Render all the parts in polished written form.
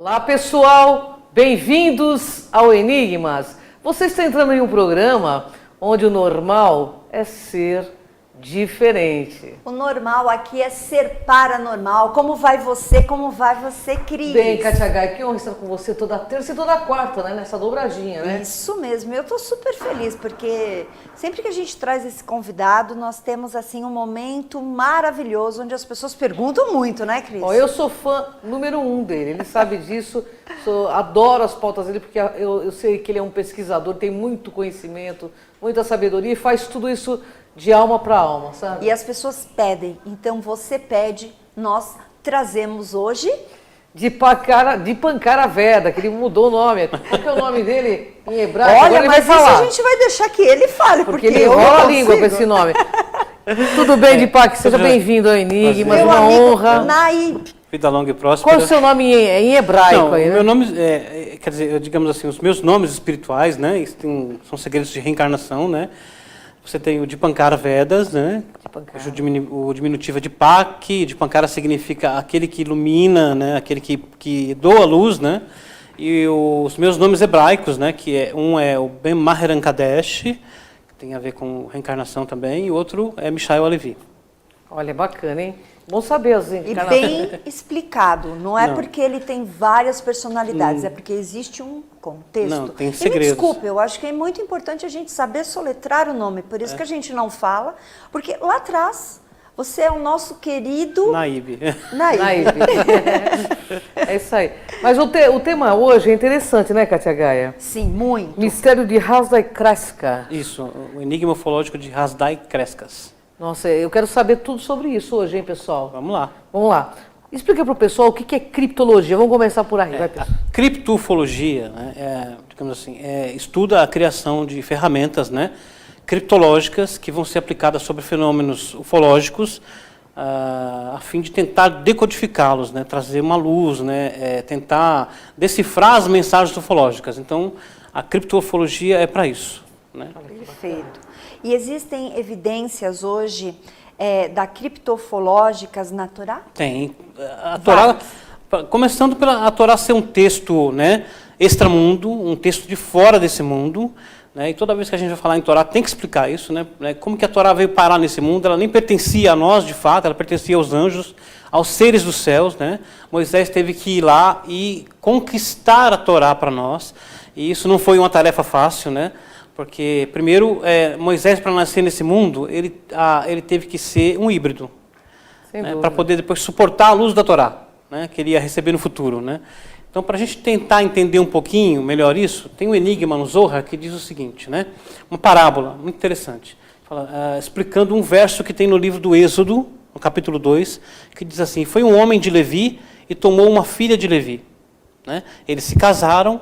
Olá pessoal, bem-vindos ao Enigmas. Você está entrando em um programa onde o normal é ser diferente. O normal aqui é ser paranormal. Como vai você? Como vai você, Cris? Bem, Kátia Gai, que honra estar com você toda terça e toda quarta, né? Nessa dobradinha, né? Isso mesmo, eu tô super feliz, porque sempre que a gente traz esse convidado, nós temos, assim, um momento maravilhoso, onde as pessoas perguntam muito, né, Cris? Ó, eu sou fã número 1 dele, ele sabe disso, adoro as pautas dele, porque eu sei que ele é um pesquisador, tem muito conhecimento, muita sabedoria e faz tudo isso de alma para alma, sabe? E as pessoas pedem, então você pede, nós trazemos hoje... De Dipankara Veda, que ele mudou o nome. Qual que é o nome dele em hebraico? Olha, agora ele vai mas isso falar. a gente vai deixar que ele fale, porque ele eu enrola não a língua com consigo. esse nome. Tudo bem, Dipak? Seja bem-vindo ao Enigmas, Meu uma amigo honra. Naib. Vida longa e próspera. Qual é o seu nome em hebraico Não, aí, né? meu nome, quer dizer, digamos assim, os meus nomes espirituais, né, são segredos de reencarnação, né. Você tem o Dipankara Vedas, né, o diminutivo é Dipak, Dipankara significa aquele que ilumina, né, aquele que doa a luz, né. E os meus nomes hebraicos, né, um é o Ben Maheran Kadesh, que tem a ver com reencarnação também, e o outro é Mishael Alevi. Olha, bacana, hein? Bom saber as E encarnações. bem explicado, não é Não. porque ele tem várias personalidades, é porque existe um contexto. Não, tem E me segredos. desculpe, eu acho que é muito importante a gente saber soletrar o nome, por isso que a gente não fala, porque lá atrás você é o nosso querido Naib. Naib. Naib. É isso aí. Mas o tema hoje é interessante, né, Kátia Gaia? Sim, muito. Mistério de Hasdai Kreska. Isso, o enigma ufológico de Hasdai Kreskas. Nossa, eu quero saber tudo sobre isso hoje, hein, pessoal? Vamos lá. Vamos lá. Explica para o pessoal o que é criptologia. Vamos começar por aí, vai, pessoal. A criptofologia, né, digamos assim, estuda a criação de ferramentas, né, criptológicas que vão ser aplicadas sobre fenômenos ufológicos a fim de tentar decodificá-los, né, trazer uma luz, né, tentar decifrar as mensagens ufológicas. Então, a criptofologia é para isso, né? Perfeito. E existem evidências hoje da criptofológicas na Torá? Tem. A Torá, começando pela a Torá ser um texto, né, extramundo, um texto de fora desse mundo, né, e toda vez que a gente vai falar em Torá tem que explicar isso, né, como que a Torá veio parar nesse mundo. Ela nem pertencia a nós, de fato, ela pertencia aos anjos, aos seres dos céus, né. Moisés teve que ir lá e conquistar a Torá para nós, e isso não foi uma tarefa fácil, né. Porque, primeiro, Moisés, para nascer nesse mundo, ele teve que ser um híbrido, né, para poder depois suportar a luz da Torá, né, que ele ia receber no futuro, né. Então, para a gente tentar entender um pouquinho melhor isso, tem um enigma no Zohar que diz o seguinte, né, uma parábola muito interessante, explicando um verso que tem no livro do Êxodo, no capítulo 2, que diz assim: foi um homem de Levi e tomou uma filha de Levi. Né, eles se casaram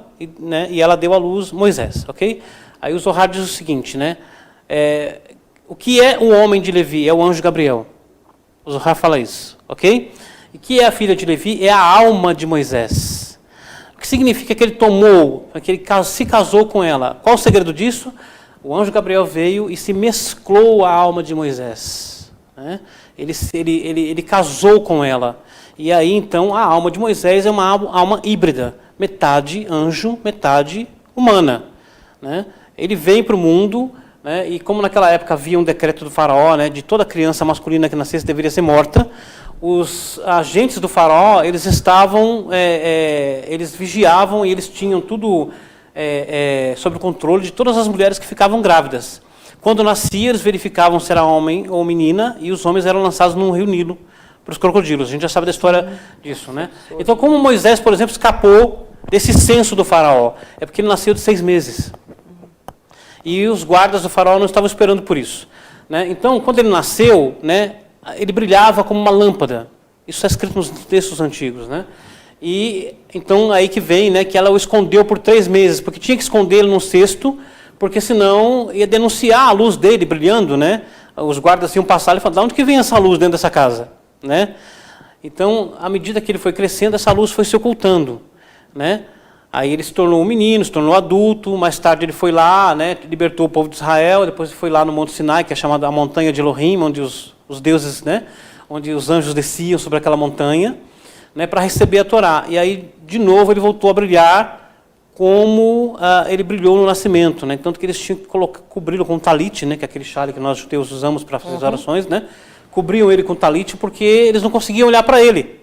e ela deu à luz Moisés, ok? Aí o Zohar diz o seguinte, né? O que é o homem de Levi? É o anjo Gabriel. O Zohar fala isso, ok? E o que é a filha de Levi? É a alma de Moisés. O que significa que ele tomou, que ele se casou com ela? Qual o segredo disso? O anjo Gabriel veio e se mesclou à alma de Moisés. Né? Ele casou com ela. E aí, então, a alma de Moisés é uma alma híbrida. Metade anjo, metade humana. Né? Ele vem para o mundo, né, e como naquela época havia um decreto do faraó, né, de toda criança masculina que nascesse deveria ser morta, os agentes do faraó, eles estavam, eles vigiavam e eles tinham tudo sob o controle de todas as mulheres que ficavam grávidas. Quando nascia, eles verificavam se era homem ou menina, e os homens eram lançados num rio Nilo para os crocodilos. A gente já sabe da história disso, né? Então, como Moisés, por exemplo, escapou desse censo do faraó? É porque ele nasceu de 6 meses. E os guardas do faraó não estavam esperando por isso, né? Então, quando ele nasceu, né, ele brilhava como uma lâmpada. Isso está escrito nos textos antigos, né? E então aí que vem, né, que ela o escondeu por 3 meses, porque tinha que escondê-lo num cesto, porque senão ia denunciar a luz dele brilhando, né? Os guardas iam passar e falaram: de onde que vem essa luz dentro dessa casa, né? Então, à medida que ele foi crescendo, essa luz foi se ocultando, né? Aí ele se tornou um menino, se tornou adulto, mais tarde ele foi lá, né, libertou o povo de Israel, depois foi lá no Monte Sinai, que é chamada a montanha de Elohim, onde os deuses, né, onde os anjos desciam sobre aquela montanha. né, para receber a Torá. E aí, de novo, ele voltou a brilhar como ele brilhou no nascimento, né? Tanto que eles tinham que cobri-lo com talit, né, que é aquele chale que nós judeus usamos para fazer as orações, né? Cobriam ele com talit porque eles não conseguiam olhar para ele,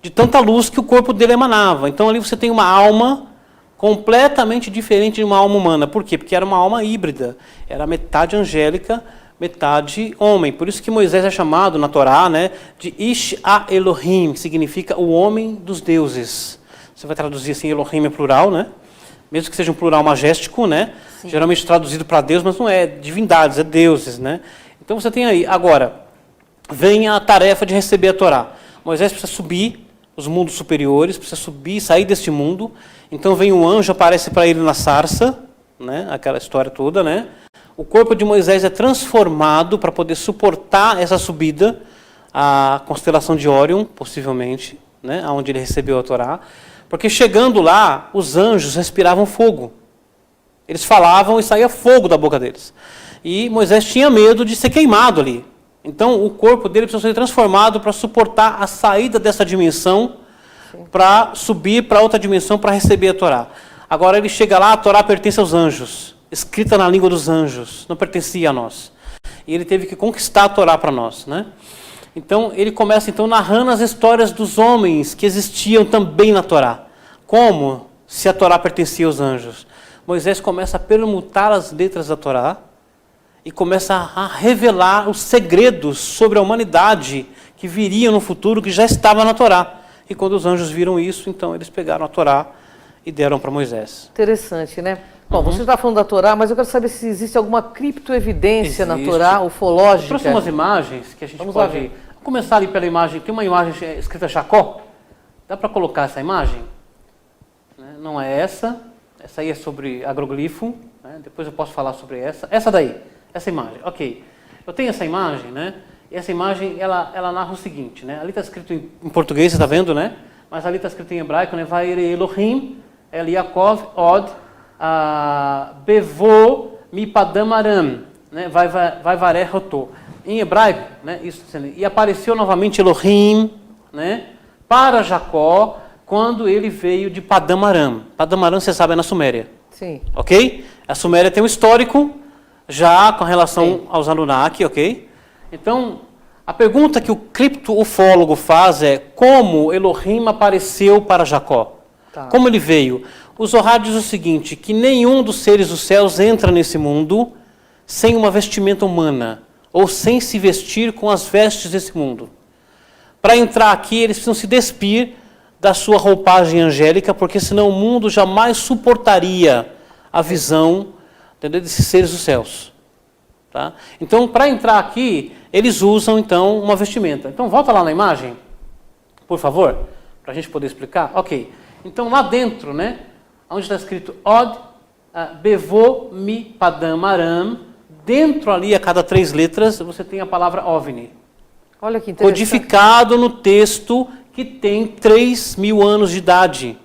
de tanta luz que o corpo dele emanava. Então ali você tem uma alma completamente diferente de uma alma humana. Por quê? Porque era uma alma híbrida, era metade angélica, metade homem. Por isso que Moisés é chamado na Torá, né, de Ish Ha-Elohim, que significa o homem dos deuses. Você vai traduzir assim, Elohim é plural, né? Mesmo que seja um plural majestico, né? Sim. Geralmente traduzido para Deus, mas não é divindades, é deuses, né? Então você tem aí, agora, vem a tarefa de receber a Torá. Moisés precisa subir os mundos superiores, precisa subir, sair deste mundo. Então vem um anjo, aparece para ele na sarça, né? Aquela história toda, né? O corpo de Moisés é transformado para poder suportar essa subida à constelação de Órion, possivelmente, né? Onde ele recebeu a Torá. Porque chegando lá, os anjos respiravam fogo. Eles falavam e saía fogo da boca deles. E Moisés tinha medo de ser queimado ali. Então o corpo dele precisa ser transformado para suportar a saída dessa dimensão, para subir para outra dimensão para receber a Torá. Agora ele chega lá, a Torá pertence aos anjos, escrita na língua dos anjos, não pertencia a nós. E ele teve que conquistar a Torá para nós, né? Então ele começa então narrando as histórias dos homens que existiam também na Torá. Como se a Torá pertencia aos anjos? Moisés começa a permutar as letras da Torá e começa a revelar os segredos sobre a humanidade que viriam no futuro, que já estava na Torá. E quando os anjos viram isso, então eles pegaram a Torá e deram para Moisés. Interessante, né? Bom, você está falando da Torá, mas eu quero saber se existe alguma criptoevidência na Torá, ufológica. Trouxe umas imagens que a gente pode... Vamos começar ali pela imagem. Tem uma imagem escrita Jacó. Dá para colocar essa imagem? Não é essa. Essa aí é sobre agroglifo. Né? Depois eu posso falar sobre essa. Essa daí. Essa imagem. Ok. Eu tenho essa imagem, né? E essa imagem, ela narra o seguinte, né? Ali está escrito em português, você está vendo, né? Mas ali está escrito em hebraico, né? Vaire Elohim, El Yaakov, Od, Bevo, Mipadam Aram, né? Vai Varehoto. Em hebraico, né? Isso, e apareceu novamente Elohim, né? Para Jacó, quando ele veio de Padam Aram. Padam Aram, você sabe, é na Suméria. Sim. Ok? A Suméria tem um histórico já com relação aos Anunnaki, ok? Então, a pergunta que o cripto-ufólogo faz é como Elohim apareceu para Jacó? Tá. Como ele veio? O Zohar diz o seguinte, que nenhum dos seres dos céus entra nesse mundo sem uma vestimenta humana, ou sem se vestir com as vestes desse mundo. Para entrar aqui, eles precisam se despir da sua roupagem angélica, porque senão o mundo jamais suportaria a visão, entendeu, desses seres dos céus. Tá? Então, para entrar aqui, eles usam, então, uma vestimenta. Então, volta lá na imagem, por favor, para a gente poder explicar. Ok. Então, lá dentro, né, onde está escrito Od, Bevo, Mi, Padam, Aram, dentro ali, a cada 3 letras, você tem a palavra OVNI. Olha que interessante. Codificado no texto que tem 3.000 anos de idade.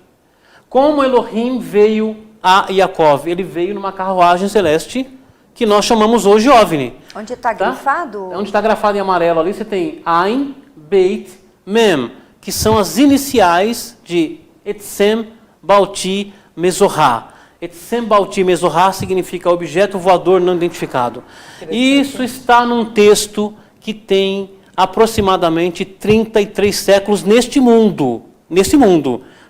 Como Elohim veio a Yaakov? Ele veio numa carruagem celeste, que nós chamamos hoje OVNI. Onde está grafado? Onde está grafado em amarelo ali, você tem Ain, Beit, Mem, que são as iniciais de Etzem, Balti, Mezorá. Etzem, Balti, Mezorá significa objeto voador não identificado. Isso está num texto que tem aproximadamente 33 séculos neste mundo,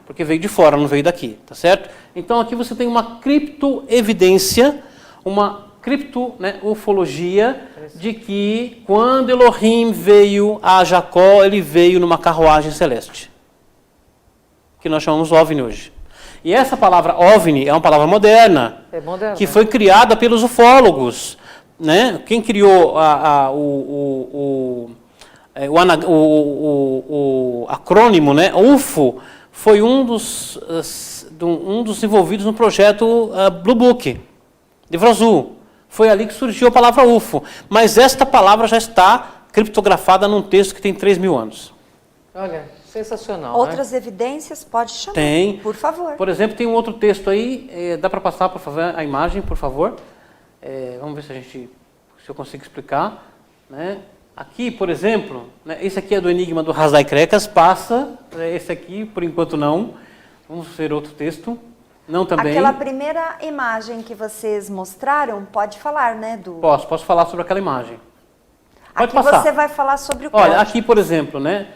porque veio de fora, não veio daqui, tá certo? Então aqui você tem uma criptoevidência, uma ufologia de que quando Elohim veio a Jacó, ele veio numa carruagem celeste, que nós chamamos OVNI hoje. E essa palavra OVNI é uma palavra moderna, que foi criada pelos ufólogos. Né? Quem criou o acrônimo, né, UFO, foi um dos envolvidos no projeto Blue Book, livro azul. Foi ali que surgiu a palavra UFO. Mas esta palavra já está criptografada num texto que tem 3.000 anos. Olha, sensacional. Outras evidências? Pode chamar. Tem. Por favor. Por exemplo, tem um outro texto aí, dá para passar, por favor, a imagem, por favor. Vamos ver se eu consigo explicar. Né? Aqui, por exemplo, né, esse aqui é do Enigma do Hasdai Krekas, passa, esse aqui, por enquanto não. Vamos ver outro texto. Não também. Aquela primeira imagem que vocês mostraram, pode falar, né? Posso falar sobre aquela imagem. Pode aqui passar. Você vai falar sobre o Olha, código. aqui, por exemplo, né,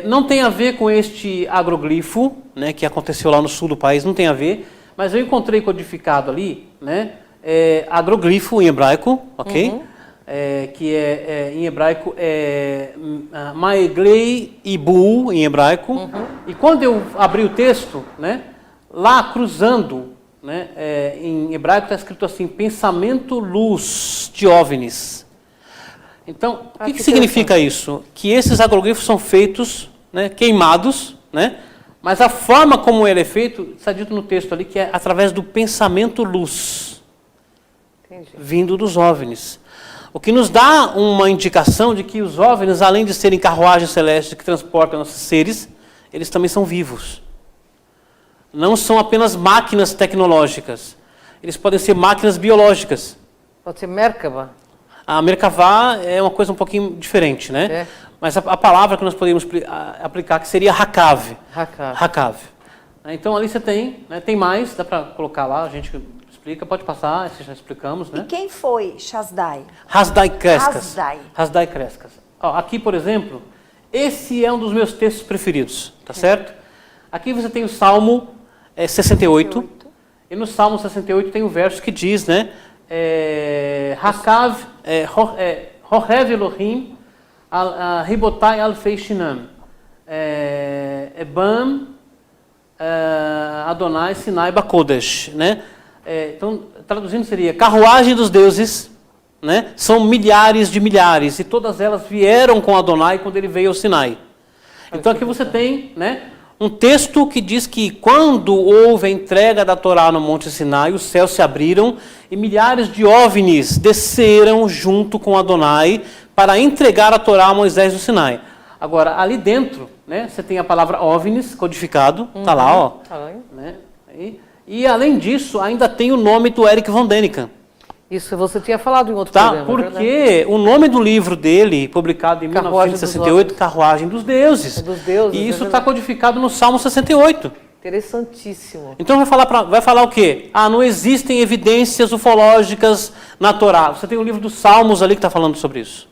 não tem a ver com este agroglifo, né, que aconteceu lá no sul do país, não tem a ver, mas eu encontrei codificado ali, né, agroglifo em hebraico, ok? Que em hebraico Maeglei Ibu em hebraico. E quando eu abri o texto, né, lá cruzando, né, em hebraico está escrito assim, pensamento luz de OVNIs. Então, o que significa isso? Que esses agroglifos são feitos, né, queimados, né, mas a forma como ele é feito, está dito no texto ali, que é através do pensamento luz. Entendi. Vindo dos OVNIs. O que nos dá uma indicação de que os OVNIs, além de serem carruagens celestes que transportam nossos seres, eles também são vivos. Não são apenas máquinas tecnológicas. Eles podem ser máquinas biológicas. Pode ser Merkava? A Merkavá é uma coisa um pouquinho diferente, né? Mas a palavra que nós podemos aplicar que seria Hakav. Hakav. Então ali você tem, né, tem mais, dá para colocar lá, a gente explica, pode passar, esse já explicamos, né? E quem foi Hasdai? Hasdai Krekas. Hasdai Krekas. Aqui, por exemplo, esse é um dos meus textos preferidos, tá certo? Aqui você tem o Salmo 68. E no Salmo 68 tem um verso que diz, né? Hakav, Horev Elohim, Ribotai Alfei Shinam, Ebam, Adonai Sinai Bakodesh, né? Então, traduzindo seria, carruagem dos deuses, né? São milhares de milhares, e todas elas vieram com Adonai quando ele veio ao Sinai. Então aqui você tem, né, um texto que diz que quando houve a entrega da Torá no Monte Sinai, os céus se abriram e milhares de OVNIs desceram junto com Adonai para entregar a Torá a Moisés no Sinai. Agora, ali dentro, né, você tem a palavra OVNIs codificado, está lá, ó. Né, e além disso, ainda tem o nome do Eric von Däniken. Isso você tinha falado em outro programa. Porque o nome do livro dele, publicado em 1968, Carruagem dos Deuses. E isso está codificado no Salmo 68. Interessantíssimo. Então vai falar o quê? Não existem evidências ufológicas na Torá. Você tem o livro dos Salmos ali que está falando sobre isso.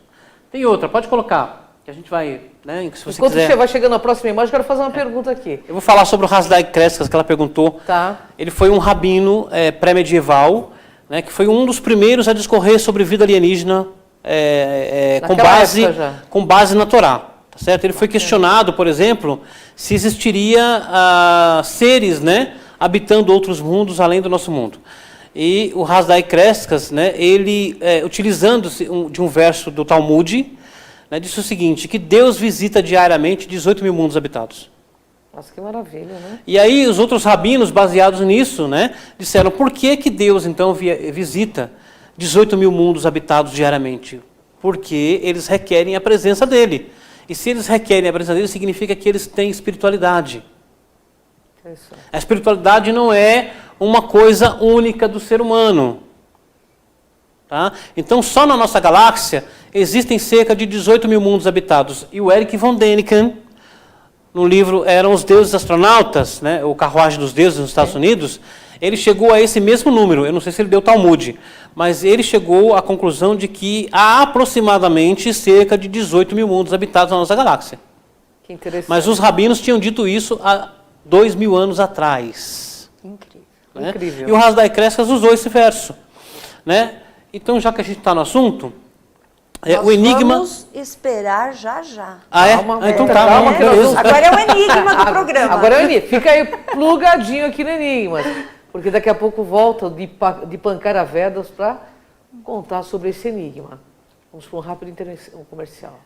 Tem outra, pode colocar, que a gente vai, né, se você quiser. Enquanto vai chegando a próxima imagem, eu quero fazer uma pergunta aqui. Eu vou falar sobre o Hasdai Krekas, que ela perguntou. Tá. Ele foi um rabino pré-medieval, né, que foi um dos primeiros a discorrer sobre vida alienígena com base na Torá. Tá certo? Ele foi questionado, por exemplo, se existiria seres, né, habitando outros mundos além do nosso mundo. E o Hasdai Krekas, né, ele, utilizando-se de um verso do Talmud, né, disse o seguinte, que Deus visita diariamente 18 mil mundos habitados. Nossa, que maravilha, né? E aí os outros rabinos, baseados nisso, né, disseram, por que Deus, então, visita 18 mil mundos habitados diariamente? Porque eles requerem a presença dele. E se eles requerem a presença dele, significa que eles têm espiritualidade. A espiritualidade não é uma coisa única do ser humano. Tá? Então, só na nossa galáxia, existem cerca de 18 mil mundos habitados. E o Eric von Däniken, no livro Eram os Deuses Astronautas, né, o Carruagem dos Deuses nos Estados Unidos, ele chegou a esse mesmo número. Eu não sei se ele deu Talmud, mas ele chegou à conclusão de que há aproximadamente cerca de 18 mil mundos habitados na nossa galáxia. Que interessante. Mas os rabinos tinham dito isso há 2000 anos atrás. Incrível. Né? Incrível. E o Hasdai Krekas usou esse verso. Né? Então, já que a gente está no assunto, o enigma... Vamos esperar já. Então tá, calma, beleza. Agora é o enigma do programa. Agora é o enigma. Fica aí plugadinho aqui no enigma. Porque daqui a pouco volta de Pancara Vedas para contar sobre esse enigma. Vamos para um rápido comercial.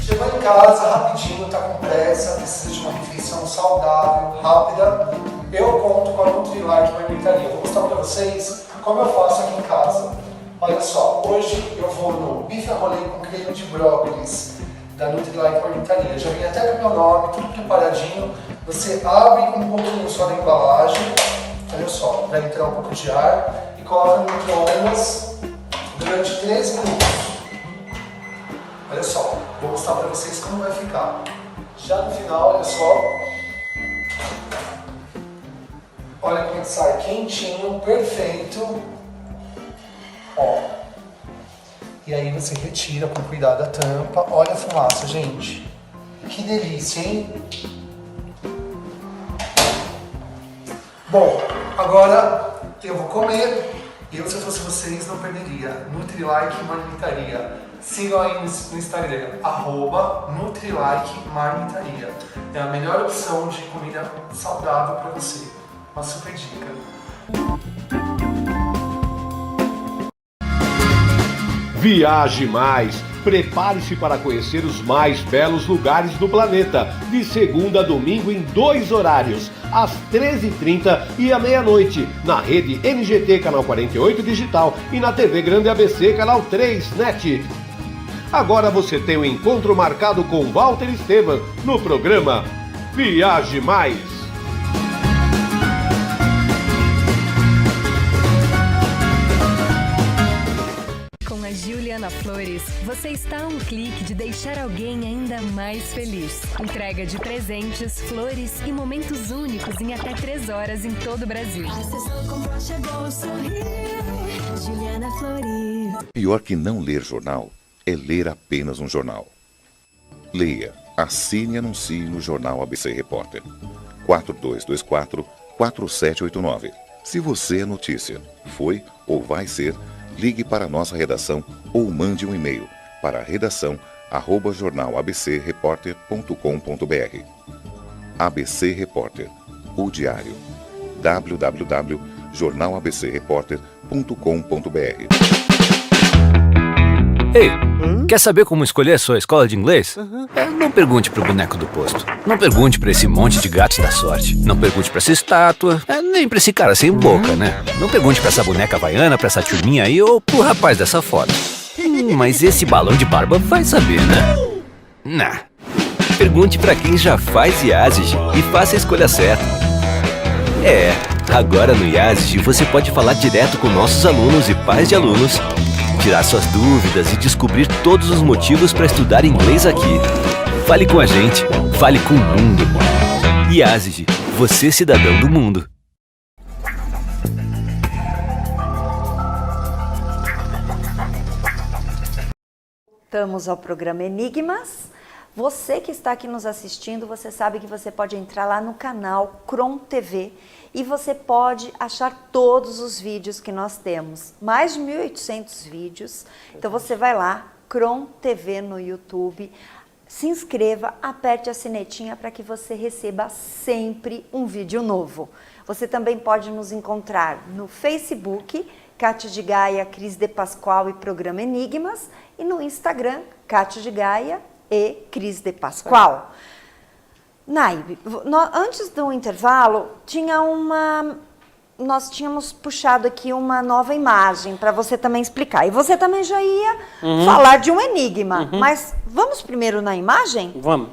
Chegou em casa rapidinho, está com pressa, precisa de uma refeição saudável, rápida. Eu conto com a Nutrilite Marmitaria. Vou mostrar para vocês como eu faço aqui em casa. Olha só, hoje eu vou no bife a rolê com creme de brócolis da Nutrilite Marmitaria. Já vem até com o meu nome, tudo preparadinho. Você abre um pouquinho só da embalagem Olha só, vai entrar um pouco de ar e coloca no micro-ondas durante 3 minutos. Olha só, vou mostrar para vocês como vai ficar. Já no final, olha só. Olha como sai quentinho, perfeito. Ó. E aí você retira com cuidado a tampa. Olha a fumaça, gente. Que delícia, hein? Bom, agora eu vou comer. Eu, se eu fosse vocês, não perderia. Nutrilike Marmitaria. Sigam aí no Instagram, @Nutrilike Marmitaria. É a melhor opção de comida saudável para você. Uma super dica. Viaje mais! Prepare-se para conhecer os mais belos lugares do planeta, de segunda a domingo em 2 horários, às 13h30 e à meia-noite, na rede NGT Canal 48 Digital e na TV Grande ABC Canal 3 NET. Agora você tem um encontro marcado com Walter Esteban no programa Viaje Mais. Juliana Flores, você está a um clique de deixar alguém ainda mais feliz. Entrega de presentes, flores e momentos únicos em até 3 horas em todo o Brasil. Juliana Flores. Pior que não ler jornal é ler apenas um jornal. Leia, assine e anuncie no Jornal ABC Repórter. 4224-4789. Se você é notícia, foi ou vai ser, ligue para a nossa redação ou mande um e-mail para redação@jornalabcreporter.com.br. ABC Repórter, o diário. www.jornalabcreporter.com.br. Ei, quer saber como escolher a sua escola de inglês? Não pergunte pro boneco do posto. Não pergunte pra esse monte de gatos da sorte. Não pergunte pra essa estátua. Nem pra esse cara sem boca, né? Não pergunte pra essa boneca havaiana, pra essa turminha aí ou pro rapaz dessa foto. Mas esse balão de barba vai saber, né? Nah. Pergunte pra quem já faz IASIG e faça a escolha certa. Agora no IASIG você pode falar direto com nossos alunos e pais de alunos, tirar suas dúvidas e descobrir todos os motivos para estudar inglês aqui. Fale com a gente, fale com o mundo. IASIG, você cidadão do mundo. Voltamos ao programa Enigmas. Você que está aqui nos assistindo, você sabe que você pode entrar lá no canal Cron TV e você pode achar todos os vídeos que nós temos. Mais de 1.800 vídeos. Então você vai lá, Cron TV no YouTube, se inscreva, aperte a sinetinha para que você receba sempre um vídeo novo. Você também pode nos encontrar no Facebook, Cátia de Gaia, Cris de Pascoal e Programa Enigmas, e no Instagram, Cátia de Gaia e Cris de Pascoal. Naibe, antes do intervalo, nós tínhamos puxado aqui uma nova imagem para você também explicar. E você também já ia falar de um enigma, mas vamos primeiro na imagem? Vamos.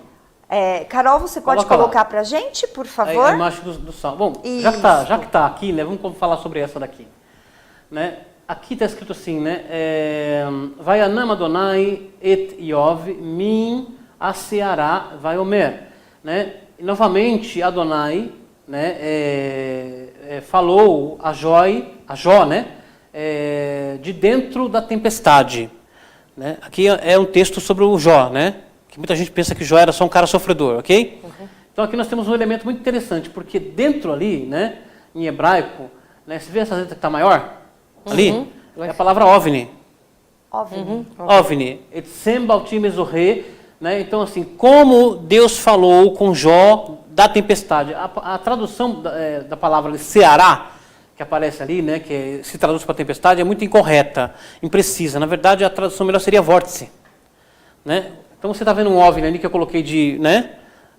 Carol, você pode colocar para a gente, por favor? A imagem do sal. Bom, já que tá aqui, né, vamos falar sobre essa daqui. Né? Aqui está escrito assim, né? Vayanam Adonai et Iov min aseará vaiomer. Né? E, novamente, Adonai, né, falou a Jó, né, de dentro da tempestade. Né? Aqui é um texto sobre o Jó, né? Que muita gente pensa que Jó era só um cara sofredor, ok? Então aqui nós temos um elemento muito interessante, porque dentro ali, né, em hebraico, né, você vê essa letra que está maior? Ali, é a palavra OVNI. OVNI. Etzem baltim mesorre, né? Então, assim, como Deus falou com Jó da tempestade. A tradução da palavra Ceará, que aparece ali, né, que se traduz para tempestade, é muito incorreta, imprecisa. Na verdade, a tradução melhor seria vórtice. Né? Então, você está vendo um OVNI ali que eu coloquei né,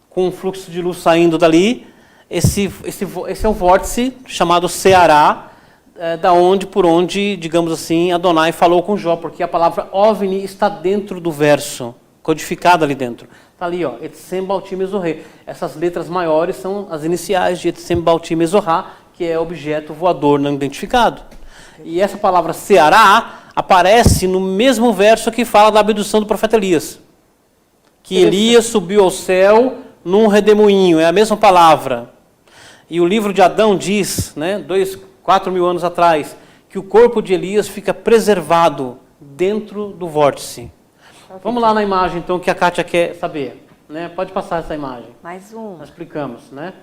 com um fluxo de luz saindo dali. Esse é o vórtice chamado Ceará, por onde, digamos assim, Adonai falou com Jó, porque a palavra OVNI está dentro do verso, codificada ali dentro. Está ali, ó, Etzem baltim mesorre. Essas letras maiores são as iniciais de Etzem baltim mesorra, que é objeto voador não identificado. E essa palavra Ceará aparece no mesmo verso que fala da abdução do profeta Elias. Que Elias subiu ao céu num redemoinho, é a mesma palavra. E o livro de Adão diz, né, 4 mil anos atrás, que o corpo de Elias fica preservado dentro do vórtice. Vamos lá na imagem, então, que a Kátia quer saber. Né? Pode passar essa imagem. Mais um. Nós explicamos, né?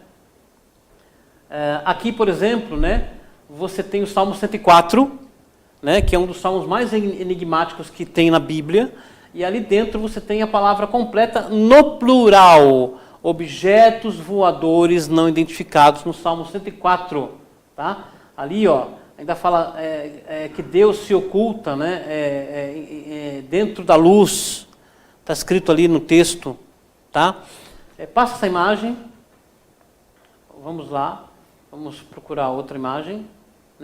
Aqui, por exemplo, né, você tem o Salmo 104, né, que é um dos salmos mais enigmáticos que tem na Bíblia, e ali dentro você tem a palavra completa no plural, objetos voadores não identificados, no Salmo 104. Tá? Ali, ó, ainda fala que Deus se oculta, né, dentro da luz, está escrito ali no texto. Tá? Passa essa imagem, vamos lá, vamos procurar outra imagem.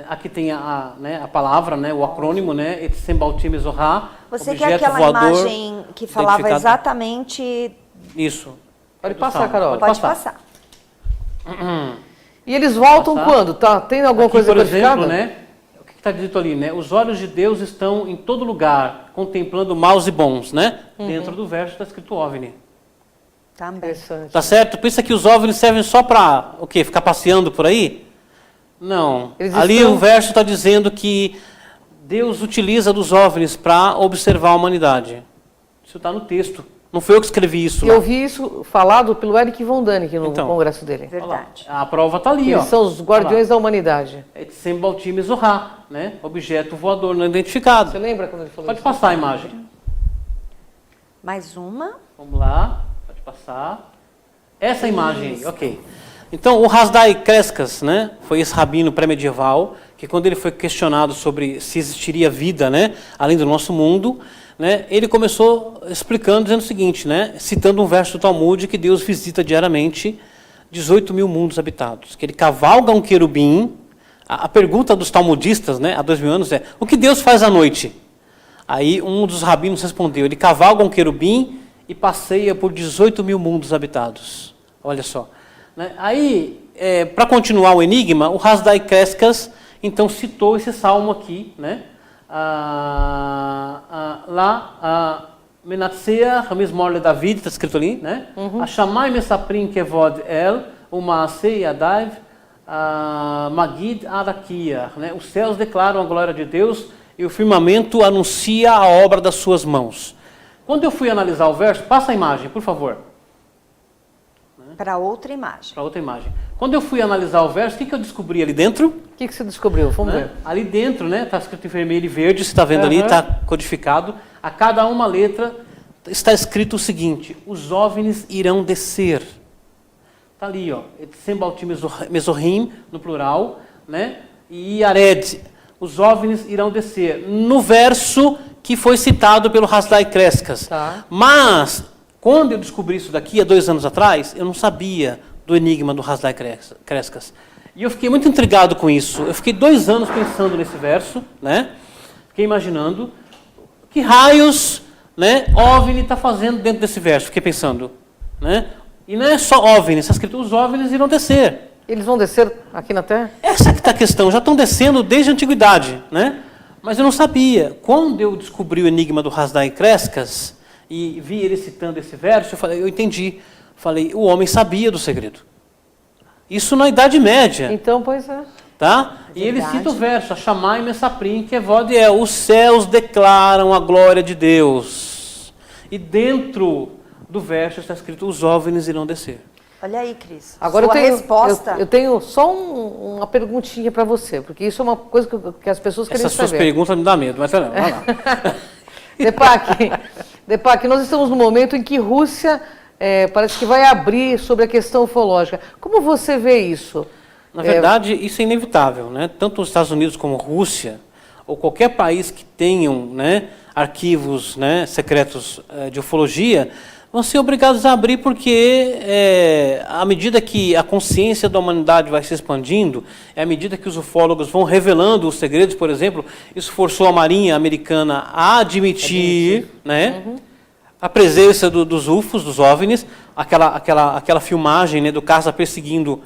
Aqui tem a palavra, né, o acrônimo, né, Etzem Baltim Ezohá. Você quer aquela imagem que falava exatamente... Isso. Pode passar, Carol. Pode passar. E eles voltam quando? Tá? Tem alguma coisa por exemplo, codificada? né, o que está dito ali, né? Os olhos de Deus estão em todo lugar, contemplando maus e bons, né? Dentro do verso está escrito OVNI. Também. Tá certo? Pensa que os OVNIs servem só para o quê? Ficar passeando por aí? Não. Ali o verso está dizendo que Deus utiliza dos OVNIs para observar a humanidade. Isso está no texto. Não foi eu que escrevi isso. Eu vi isso falado pelo Eric Von Däniken no congresso dele. Verdade. A prova está ali. Eles são os guardiões da humanidade. Etzem Baltim Ezohá, né? Objeto voador não identificado. Você lembra quando ele falou Pode isso? passar a imagem. Mais uma. Vamos lá. Pode passar. Essa imagem, ok. Então, o Hasdai Crescas, né, foi esse rabino pré-medieval, que quando ele foi questionado sobre se existiria vida, né, além do nosso mundo, né, ele começou explicando, dizendo o seguinte, né, citando um verso do Talmud, que Deus visita diariamente 18 mil mundos habitados, que ele cavalga um querubim. A pergunta dos talmudistas, né, há 2000 anos é, o que Deus faz à noite? Aí um dos rabinos respondeu, ele cavalga um querubim e passeia por 18 mil mundos habitados. Olha só. Né? Aí, para continuar o enigma, o Hasdai Crescas, então, citou esse salmo aqui, né? Lá, Menatseach, Mizmor le David, está escrito ali, né? Hashamai mesaprim kevod el, umaasei yadaiv, Magid Arakia, né? Os céus declaram a glória de Deus e o firmamento anuncia a obra das suas mãos. Quando eu fui analisar o verso, passa a imagem, por favor. Para outra imagem. Para outra imagem. Quando eu fui analisar o verso, o que eu descobri ali dentro? O que você descobriu? Vamos ver. Ali dentro, né, está escrito em vermelho e verde, você está vendo ali, está codificado. A cada uma letra está escrito o seguinte: os OVNIs irão descer. Está ali, ó, Etzem Baltim Mesohim, no plural, né, e Yared, os OVNIs irão descer. No verso que foi citado pelo Hasdai Crescas. Tá. Mas, quando eu descobri isso daqui, há 2 anos atrás, eu não sabia do enigma do Hasdai Crescas. E eu fiquei muito intrigado com isso. Eu fiquei 2 anos pensando nesse verso, né? Fiquei imaginando que raios, né, OVNI está fazendo dentro desse verso. Fiquei pensando, né? E não é só OVNI, está escrito os OVNIs irão descer. Eles vão descer aqui na Terra? Essa que está a questão, já estão descendo desde a antiguidade, né? Mas eu não sabia. Quando eu descobri o enigma do Hasdai Crescas e vi ele citando esse verso, eu entendi. Falei, o homem sabia do segredo. Isso na Idade Média. Então, pois é. Tá? E ele cita o verso, Hashamai mesaprim kevod el, os céus declaram a glória de Deus. E dentro do verso está escrito, os OVNIs irão descer. Olha aí, Cris. Agora Sua resposta. Eu tenho só uma perguntinha para você, porque isso é uma coisa que as pessoas querem Essas saber. suas perguntas me dão medo, mas não, vai lá. Depac, nós estamos no momento em que Rússia parece que vai abrir sobre a questão ufológica. Como você vê isso? Na verdade, isso é inevitável, né? Tanto os Estados Unidos como a Rússia, ou qualquer país que tenham, né, arquivos, né, secretos de ufologia, vão ser obrigados a abrir porque, à medida que a consciência da humanidade vai se expandindo, à medida que os ufólogos vão revelando os segredos, por exemplo, isso forçou a Marinha Americana a admitir, né, a presença dos UFOs, dos OVNIs, aquela filmagem, né, do caça perseguindo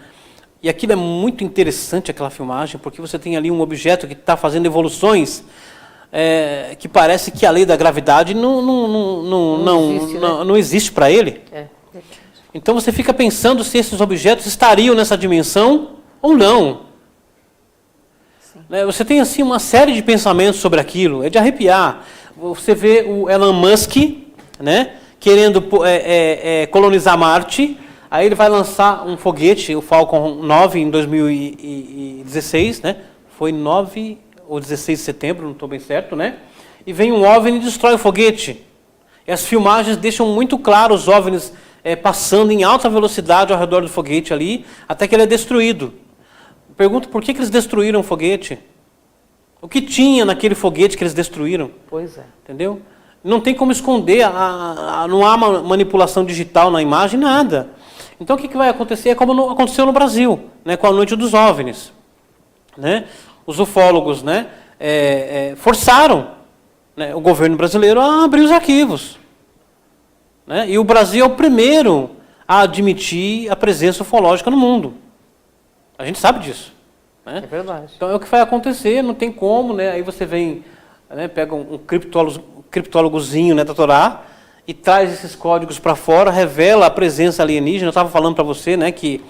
E aquilo é muito interessante, aquela filmagem, porque você tem ali um objeto que está fazendo evoluções que parece que a lei da gravidade não existe para ele. Então você fica pensando se esses objetos estariam nessa dimensão ou não. Você tem assim uma série de pensamentos sobre aquilo, é de arrepiar. Você vê o Elon Musk, né, querendo colonizar Marte, aí ele vai lançar um foguete, o Falcon 9, em 2016, né, foi 9 ou 16 de setembro, não estou bem certo, né, e vem um OVNI e destrói o foguete. E as filmagens deixam muito claro os OVNIs passando em alta velocidade ao redor do foguete ali, até que ele é destruído. Pergunto por que eles destruíram o foguete? O que tinha naquele foguete que eles destruíram? Pois é. Entendeu? Não tem como esconder, não há manipulação digital na imagem, nada. Então o que vai acontecer é como aconteceu no Brasil, né, com a Noite dos OVNIs. Né? Os ufólogos, né, forçaram, né, o governo brasileiro a abrir os arquivos. Né? E o Brasil é o primeiro a admitir a presença ufológica no mundo. A gente sabe disso. Né? É verdade. Então é o que vai acontecer, não tem como, né? Aí você vem, né, pega um criptólogozinho, né, da Torá e traz esses códigos para fora, revela a presença alienígena. Eu estava falando para você, né, que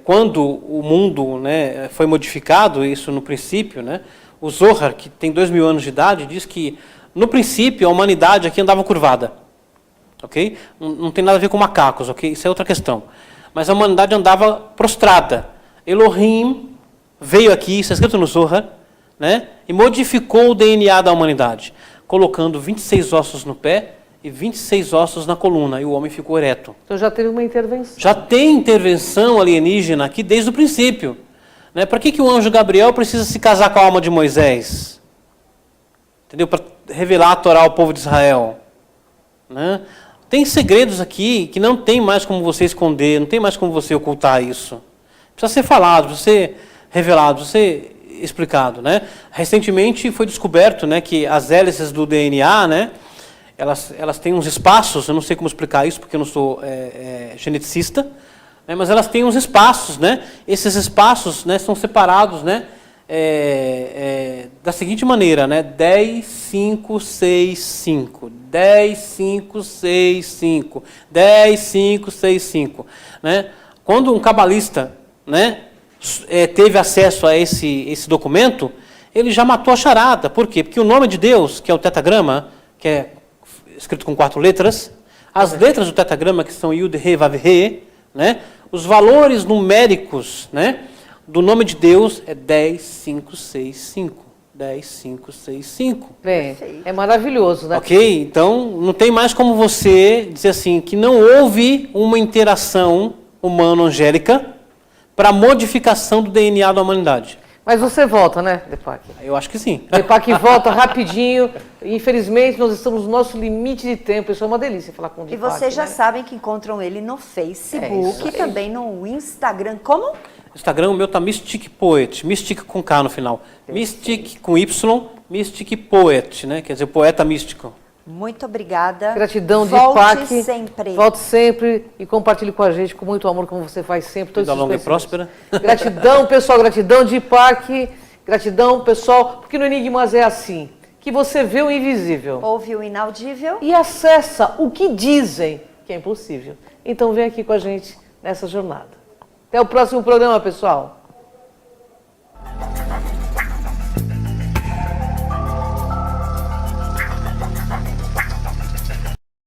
quando o mundo, né, foi modificado, isso no princípio, né, o Zohar, que tem 2000 anos de idade, diz que no princípio a humanidade aqui andava curvada. Okay? Não tem nada a ver com macacos, okay? Isso é outra questão. Mas a humanidade andava prostrada. Elohim veio aqui, isso é escrito no Zohar, né? E modificou o DNA da humanidade, colocando 26 ossos no pé e 26 ossos na coluna, e o homem ficou ereto. Então já teve uma intervenção. Já tem intervenção alienígena aqui desde o princípio. Né? Para que o anjo Gabriel precisa se casar com a alma de Moisés? Entendeu? Para revelar a Torá ao povo de Israel. Né? Tem segredos aqui que não tem mais como você esconder, não tem mais como você ocultar isso. Precisa ser falado, precisa ser revelado, precisa ser explicado. Né? Recentemente foi descoberto, né, que as hélices do DNA, né, elas têm uns espaços, eu não sei como explicar isso porque eu não sou geneticista, né, mas elas têm uns espaços. Né? Esses espaços, né, são separados, né, da seguinte maneira, né, 10, 5, 6, 5, 10, 5, 6, 5, 10, 5, 6, 5. Né? Quando um cabalista, né, teve acesso a esse documento, ele já matou a charada. Por quê? Porque o nome de Deus, que é o tetagrama, que é escrito com 4 letras, as letras do tetagrama, que são Yud, He, Vav, He, né, os valores numéricos, né, do nome de Deus é 10, 5, 6, 5. 10, 5, 6, 5. Bem, é maravilhoso, né? Ok? Então, não tem mais como você dizer assim, que não houve uma interação humano-angélica para a modificação do DNA da humanidade. Mas você volta, né, Deepak? Eu acho que sim. Deepak volta rapidinho. Infelizmente, nós estamos no nosso limite de tempo. Isso é uma delícia falar com o E Deepak. vocês já né? sabem que encontram ele no Facebook e também no Instagram. Como? Instagram, o meu tá Mystic Poet, Mystic com K no final. Mystic com Y, Mystic Poet, né? Quer dizer, poeta místico. Muito obrigada. Gratidão, Volte Deepak. sempre. Volte sempre e compartilhe com a gente com muito amor, como você faz sempre. Todos Vida esses longa e conhecimentos. próspera. Gratidão, pessoal. Gratidão, Deepak. Gratidão, pessoal. Porque no Enigmas é assim, que você vê o invisível. Ouve o inaudível. E acessa o que dizem que é impossível. Então vem aqui com a gente nessa jornada. Até o próximo programa, pessoal.